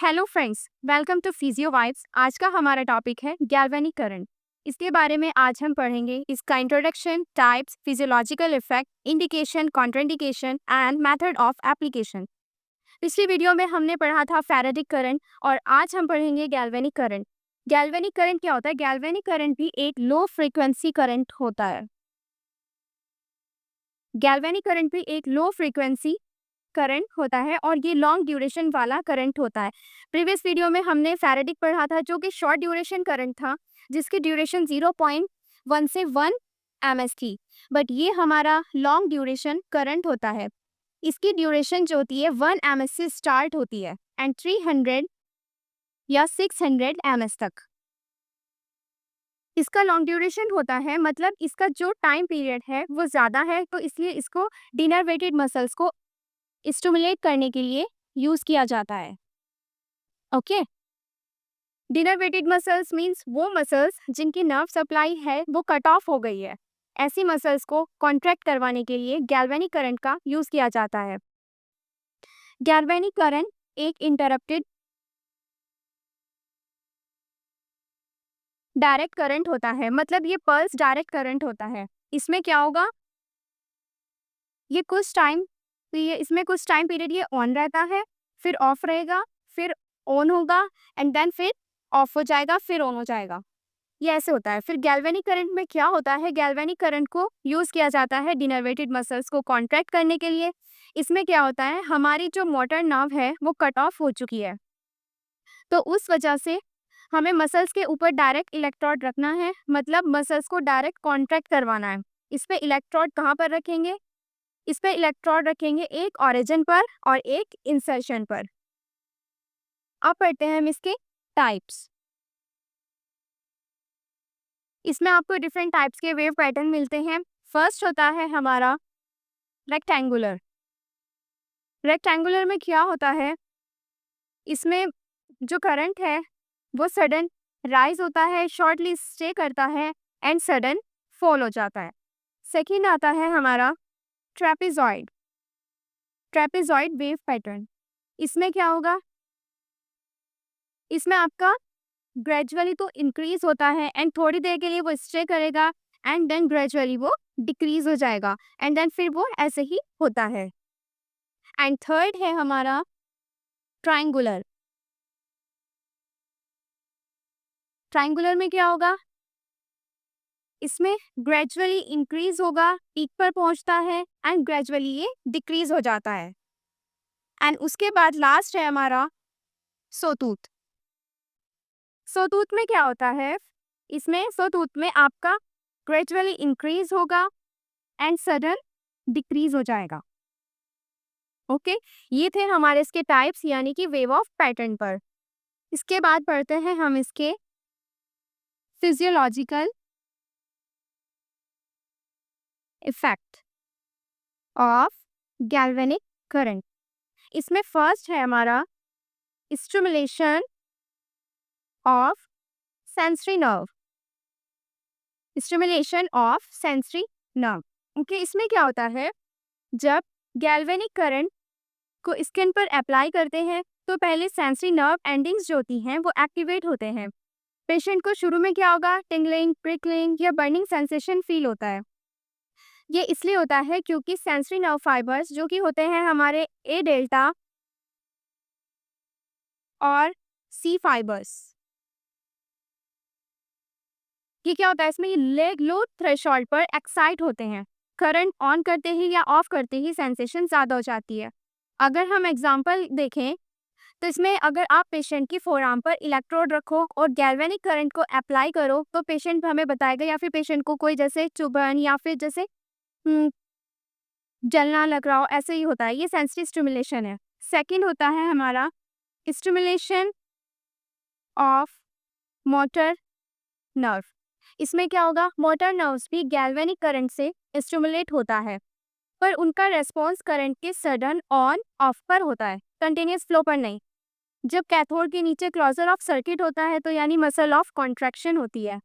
Hello friends, welcome to Physio Vibes. आज का हमारा टॉपिक है गैल्वेनिक करंट। इसके बारे में आज हम पढ़ेंगे इसका introduction, types, physiological effect, indication, contraindication and method of application. पिछली वीडियो में हमने पढ़ा था फैराडिक करंट और आज हम पढ़ेंगे गैल्वेनिक करंट। गैल्वेनिक करंट क्या होता है? गैल्वेनिक करंट भी एक लो फ्रीक्वेंसी करंट होता है। गैल्वेनिक करंट भी एक लो फ्रीक्वेंसी करंट होता है और ये लॉन्ग ड्यूरेशन वाला करंट होता है। प्रीवियस वीडियो में हमने फैराडिक पढ़ा था जो कि शॉर्ट ड्यूरेशन करंट था, जिसकी ड्यूरेशन 0.1 से 1 ms थी। बट ये हमारा लॉन्ग ड्यूरेशन करंट होता है। इसकी ड्यूरेशन जो होती है 1 ms से स्टार्ट होती है एंड 300 या 600 ms तक इसका लॉन्ग ड्यूरेशन होता है। मतलब इसका जो टाइम पीरियड है वो ज़्यादा है, तो इसलिए इसको डिनर्वेटेड मसल्स को स्टिमुलेट करने के लिए यूज किया जाता है। ओके, डिनर्वेटेड मसल्स मींस वो मसल्स जिनकी नर्व सप्लाई है वो कट ऑफ हो गई है। ऐसी मसल्स को कॉन्ट्रैक्ट करवाने के लिए गैल्वेनिक करंट का यूज किया जाता है। गैल्वेनिक करंट एक इंटरप्टेड डायरेक्ट करंट होता है। मतलब ये पल्स डायरेक्ट करंट होता है। इसमें क्या होगा, ये कुछ टाइम इसमें कुछ टाइम पीरियड ये ऑन रहता है, फिर ऑफ रहेगा, फिर ऑन होगा एंड देन फिर ऑफ हो जाएगा, फिर ऑन हो जाएगा। ये ऐसे होता है। फिर गैल्वेनिक करंट में क्या होता है, गैल्वेनिक करंट को यूज किया जाता है डिनर्वेटेड मसल्स को कॉन्ट्रैक्ट करने के लिए। इसमें क्या होता है, हमारी जो मोटर नर्व है वो कट ऑफ हो चुकी है, तो उस वजह से हमें मसल्स के ऊपर डायरेक्ट इलेक्ट्रोड रखना है। मतलब मसल्स को डायरेक्ट कॉन्ट्रैक्ट करवाना है। इस पे इलेक्ट्रोड कहाँ पर रखेंगे? इस पे इलेक्ट्रोड रखेंगे एक ऑरिजिन पर और एक इंसर्शन पर। अब पढ़ते हैं हम इसके टाइप्स। इसमें आपको डिफरेंट टाइप्स के वेव पैटर्न मिलते हैं। फर्स्ट होता है हमारा रेक्टेंगुलर। रेक्टेंगुलर में क्या होता है, इसमें जो करंट है वो सडन राइज होता है, शॉर्टली स्टे करता है एंड सडन फॉल हो जाता है। सेकंड आता है हमारा ट्रेपेजॉइड। Trapezoid wave pattern. इसमें क्या होगा, इसमें आपका ग्रेजुअली तो इंक्रीज होता है एंड थोड़ी देर के लिए वो स्टे करेगा एंड देन ग्रेजुअली वो डिक्रीज हो जाएगा एंड देन फिर वो ऐसे ही होता है। एंड थर्ड है हमारा ट्रायंगुलर। ट्रायंगुलर में क्या होगा, इसमें ग्रेजुअली इंक्रीज होगा, पीक पर पहुंचता है एंड ग्रेजुअली ये डिक्रीज हो जाता है। एंड उसके बाद लास्ट है हमारा सोतूत। सोतूत में क्या होता है, इसमें सोतूत में आपका ग्रेजुअली इंक्रीज होगा एंड सडन डिक्रीज हो जाएगा। ओके, ये थे हमारे इसके टाइप्स यानी कि वेव ऑफ पैटर्न पर। इसके बाद पढ़ते हैं हम इसके physiological effect of galvanic current. इसमें फर्स्ट है हमारा stimulation of sensory nerve. Stimulation of sensory nerve. Okay, इसमें क्या होता है, जब गैल्वेनिक करंट को स्किन पर अप्लाई करते हैं तो पहले सेंसरी नर्व एंडिंग्स जो होती हैं वो एक्टिवेट होते हैं। पेशेंट को शुरू में क्या होगा, टिंगलिंग, प्रिकलिंग या बर्निंग सेंसेशन फील होता है। ये इसलिए होता है क्योंकि सेंसरी नर्व फाइबर्स जो कि होते हैं हमारे ए डेल्टा और सी फाइबर्स, ये क्या होता है, इसमें ये लेग लो थ्रेशोल्ड पर एक्साइट होते हैं। करंट ऑन करते ही या ऑफ करते ही सेंसेशन ज़्यादा हो जाती है। अगर हम एग्जांपल देखें तो इसमें अगर आप पेशेंट की फोरआर्म पर इलेक्ट्रोड रखो और गैल्वेनिक करंट को अप्लाई करो तो पेशेंट हमें बताएगा, या फिर पेशेंट को कोई जैसे चुभन या फिर जैसे हम्म, जलना लग रहा हो, ऐसे ही होता है। ये सेंसरी स्टिमुलेशन है। सेकंड होता है हमारा स्टिमुलेशन ऑफ मोटर नर्व। इसमें क्या होगा, मोटर नर्व्स भी गैल्वेनिक करंट से स्टिमुलेट होता है, पर उनका रेस्पॉन्स करंट के सडन ऑन ऑफ पर होता है, कंटिन्यूस फ्लो पर नहीं। जब कैथोड के नीचे क्लोजर ऑफ सर्किट होता है तो यानी मसल ऑफ कॉन्ट्रैक्शन होती है।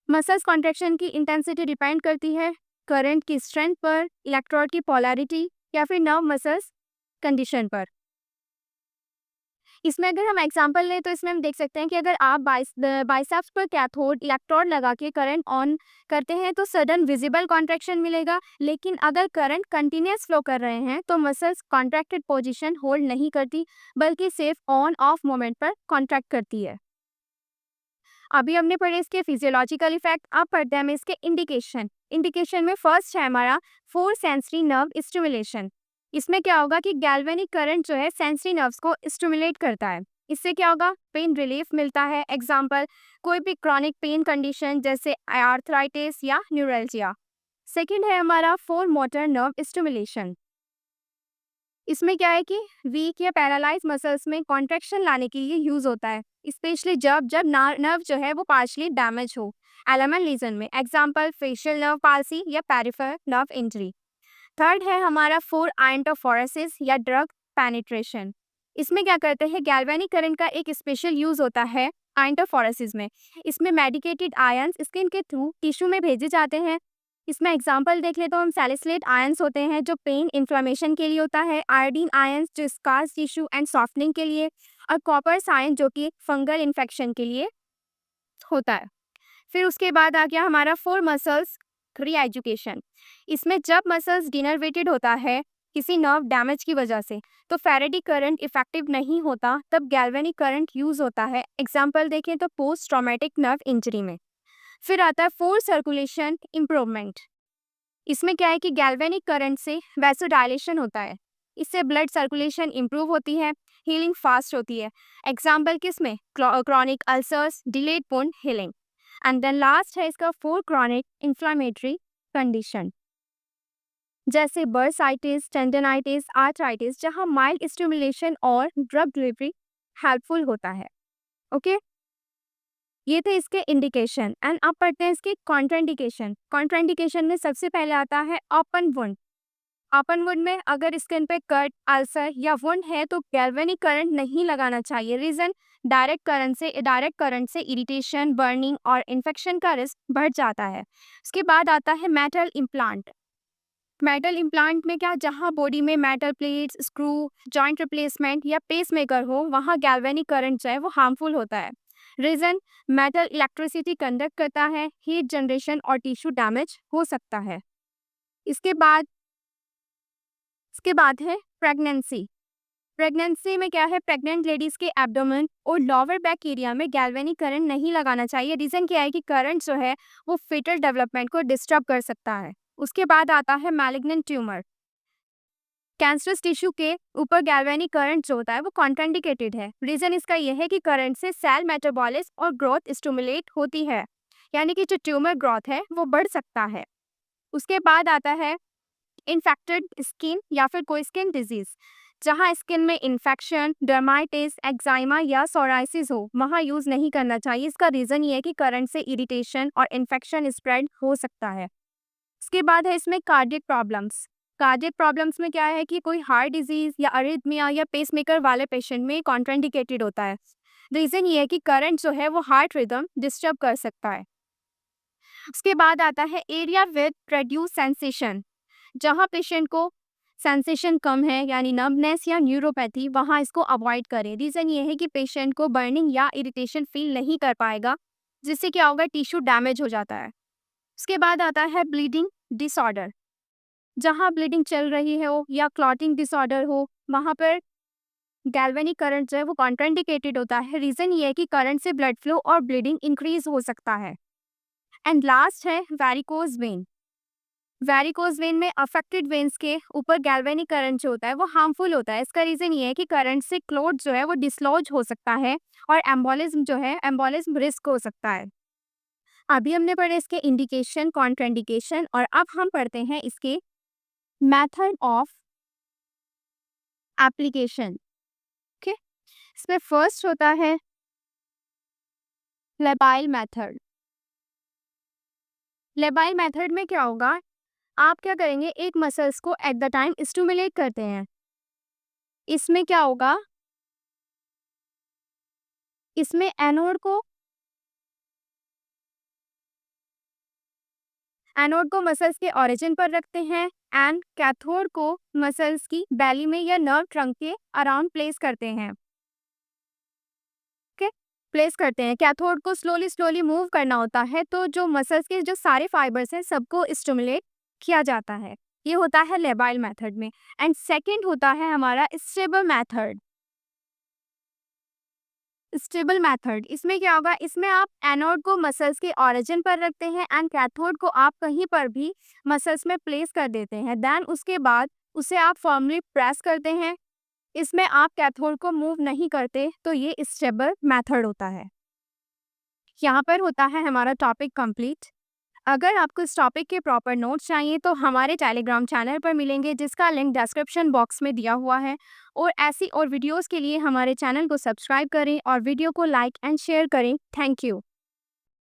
मसल्स कॉन्ट्रैक्शन की इंटेंसिटी डिपेंड करती है करंट की स्ट्रेंथ पर, इलेक्ट्रोड की पोलैरिटी या फिर नर्व मसल्स कंडीशन पर। इसमें अगर हम एग्जांपल लें तो इसमें हम देख सकते हैं कि अगर आप बाइसेप्स पर कैथोड इलेक्ट्रोड लगा के करंट ऑन करते हैं तो सडन विजिबल कॉन्ट्रैक्शन मिलेगा, लेकिन अगर करंट कंटिन्यूअस फ्लो कर रहे हैं तो मसल्स कॉन्ट्रैक्टेड पोजीशन होल्ड नहीं करती, बल्कि सिर्फ ऑन ऑफ मोमेंट पर कॉन्ट्रैक्ट करती है। अभी हमने पढ़े इसके फिजियोलॉजिकल इफेक्ट, अब पढ़ते हैं हम इसके इंडिकेशन। इंडिकेशन में फर्स्ट है हमारा फोर सेंसरी नर्व स्टिमुलेशन। इसमें क्या होगा कि गैल्वेनिक करंट जो है सेंसरी नर्व्स को स्टिमुलेट करता है। इससे क्या होगा, पेन रिलीफ मिलता है। एग्जाम्पल, कोई भी क्रॉनिक पेन कंडीशन जैसे आर्थराइटिस या न्यूरल्जिया। सेकंड है हमारा फोर मोटर नर्व स्टिमुलेशन। इसमें क्या है कि वीक या पैरालाइज मसल्स में कॉन्ट्रैक्शन लाने के लिए यूज होता है, स्पेशली जब जब नर्व जो है वो पार्शली डैमेज हो एलएमएन लीजन में। एग्जांपल, फेशियल नर्व पाल्सी या पेरिफेरल नर्व इंजरी। थर्ड है हमारा फोर आयंटोफोरेसिस या ड्रग पेनिट्रेशन। इसमें क्या करते हैं, गैल्वेनिक करंट का एक स्पेशल यूज होता है आयंटोफोरेसिस में। इसमें मेडिकेटेड आयंस स्किन के थ्रू टिश्यू में भेजे जाते हैं। इसमें एग्जांपल देख ले तो हम सैलिसिलेट आयंस होते हैं जो पेन इन्फ्लेमेशन के लिए होता है, आयोडीन आयंस जो स्कार्स टिश्यू एंड सॉफ्टनिंग के लिए, और कॉपर आयन जो कि फंगल इन्फेक्शन के लिए होता है। फिर उसके बाद आ गया हमारा फोर मसल्स री एजुकेशन। इसमें जब मसल्स डिनर्वेटेड होता है किसी नर्व डैमेज की वजह से, तो फेरेटिक करंट इफेक्टिव नहीं होता, तब गैल्वेनिक करंट यूज होता है। एग्जांपल देखें तो पोस्ट ट्रॉमेटिक नर्व इंजरी में। फिर आता है फोर सर्कुलेशन इम्प्रूवमेंट। इसमें क्या है कि गैल्वेनिक करंट से वैसोडाइलेशन होता है, इससे ब्लड सर्कुलेशन इंप्रूव होती है, हीलिंग फास्ट होती है। एग्जाम्पल किसमें, chronic ulcers, delayed wound healing. And then last है इसका फोर क्रॉनिक इन्फ्लामेटरी कंडीशन जैसे बर्साइटिस, टेंडनाइटिस, आर्थराइटिस, जहां माइल्ड स्टिमुलेशन और ड्रग डिलीवरी हेल्पफुल होता है। ओके, ये थे इसके इंडिकेशन। एंड अब पढ़ते हैं इसके कॉन्ट्राइंडिकेशन। कॉन्ट्राइंडिकेशन में सबसे पहले आता है ओपन वुंड। ओपन वुंड में अगर स्किन पे कट, अल्सर या वुंड है तो गैल्वेनिक करंट नहीं लगाना चाहिए। रीजन, डायरेक्ट करंट से इरिटेशन, बर्निंग और इन्फेक्शन का रिस्क बढ़ जाता है। उसके बाद आता है मेटल इम्प्लांट। मेटल इम्प्लांट में क्या, जहां बॉडी में metal plates, screw, joint replacement या पेसमेकर हो, वहां गैल्वेनिक करंट जो है वो हार्मफुल होता है। रीजन, मेटल इलेक्ट्रिसिटी कंडक्ट करता है, हीट जनरेशन और टिश्यू डैमेज हो सकता है। इसके बाद है प्रेगनेंसी। प्रेगनेंसी में क्या है, प्रेग्नेंट लेडीज के एब्डोमेन और लोअर बैक एरिया में गैल्वेनिक करंट नहीं लगाना चाहिए। रीजन क्या है कि करंट जो है वो फिटल डेवलपमेंट को डिस्टर्ब कर सकता है। उसके बाद आता है मैलिग्नेंट ट्यूमर। कैंसरस टिश्यू के ऊपर गैल्वेनिक करंट जो होता है वो कॉन्ट्राइंडिकेटेड है। रीजन इसका यह है कि करंट से सेल मेटाबॉलिज्म और ग्रोथ स्टिमुलेट होती है, यानी कि जो ट्यूमर ग्रोथ है वो बढ़ सकता है। उसके बाद आता है इन्फेक्टेड स्किन या फिर कोई स्किन डिजीज, जहां स्किन में इन्फेक्शन, डर्माइटिस, एक्साइमा या सोराइसिस हो, वहां यूज नहीं करना चाहिए। इसका रीजन ये है कि करंट से इरिटेशन और इन्फेक्शन स्प्रेड हो सकता है। इसके बाद है इसमें कार्डियक प्रॉब्लम्स। कार्डियक प्रॉब्लम्स में क्या है कि कोई हार्ट डिजीज या अरिथमिया या पेसमेकर वाले पेशेंट में कॉन्ट्राइंडिकेटेड होता है। रीजन ये है कि करंट जो है वो हार्ट रिदम डिस्टर्ब कर सकता है। उसके बाद आता है एरिया विद रेड्यूस सेंसेशन। जहां पेशेंट को सेंसेशन कम है, यानी नर्वनेस या न्यूरोपैथी, वहां इसको अवॉइड करें। रीजन ये है कि पेशेंट को बर्निंग या इरिटेशन फील नहीं कर पाएगा, जिससे क्या होगा, टिश्यू डैमेज हो जाता है। उसके बाद आता है ब्लीडिंग डिसऑर्डर। जहां ब्लीडिंग चल रही हो या क्लॉटिंग डिसऑर्डर हो, वहां पर गैल्वेनिक करंट जो है वो कॉन्ट्राइंडिकेटेड होता है। रीजन ये है कि करंट से ब्लड फ्लो और ब्लीडिंग इंक्रीज हो सकता है। एंड लास्ट है वेरिकोज वेन। वेरिकोज वेन में अफेक्टेड वेन्स के ऊपर गैल्वेनिक करंट जो होता है वो हार्मफुल होता है। इसका रीजन ये है कि करंट से क्लोट जो है वो डिसलॉज हो सकता है और एम्बोलिज्म जो है, एम्बोलिज्म रिस्क हो सकता है। अभी हमने पढ़े इसके इंडिकेशन, कॉन्ट्राइंडिकेशन, और अब हम पढ़ते हैं इसके मेथड ऑफ एप्लीकेशन। ओके, इसमें फर्स्ट होता है लेबाइल मेथड। लेबाइल मेथड में क्या होगा, आप क्या करेंगे, एक मसल्स को एट द टाइम स्टिमुलेट करते हैं। इसमें क्या होगा, इसमें एनोड को मसल्स के ओरिजिन पर रखते हैं एंड कैथोड को मसल्स की बैली में या नर्व ट्रंक के अराउंड प्लेस करते हैं। प्लेस करते हैं। कैथोड को स्लोली स्लोली मूव करना होता है, तो जो मसल्स के जो सारे फाइबर्स हैं सबको स्टिमुलेट किया जाता है। ये होता है लेबाइल मेथड में। एंड सेकंड होता है हमारा स्टेबल मेथड। स्टेबल मेथड इसमें क्या होगा, इसमें आप एनोड को मसल्स के ओरिजिन पर रखते हैं एंड कैथोड को आप कहीं पर भी मसल्स में प्लेस कर देते हैं। देन उसके बाद उसे आप फर्मली प्रेस करते हैं। इसमें आप कैथोड को मूव नहीं करते, तो ये स्टेबल मेथड होता है। यहाँ पर होता है हमारा टॉपिक कंप्लीट। अगर आपको इस टॉपिक के प्रॉपर नोट्स चाहिए तो हमारे टेलीग्राम चैनल पर मिलेंगे, जिसका लिंक डिस्क्रिप्शन बॉक्स में दिया हुआ है। और ऐसी और वीडियोस के लिए हमारे चैनल को सब्सक्राइब करें और वीडियो को लाइक एंड शेयर करें। Thank you.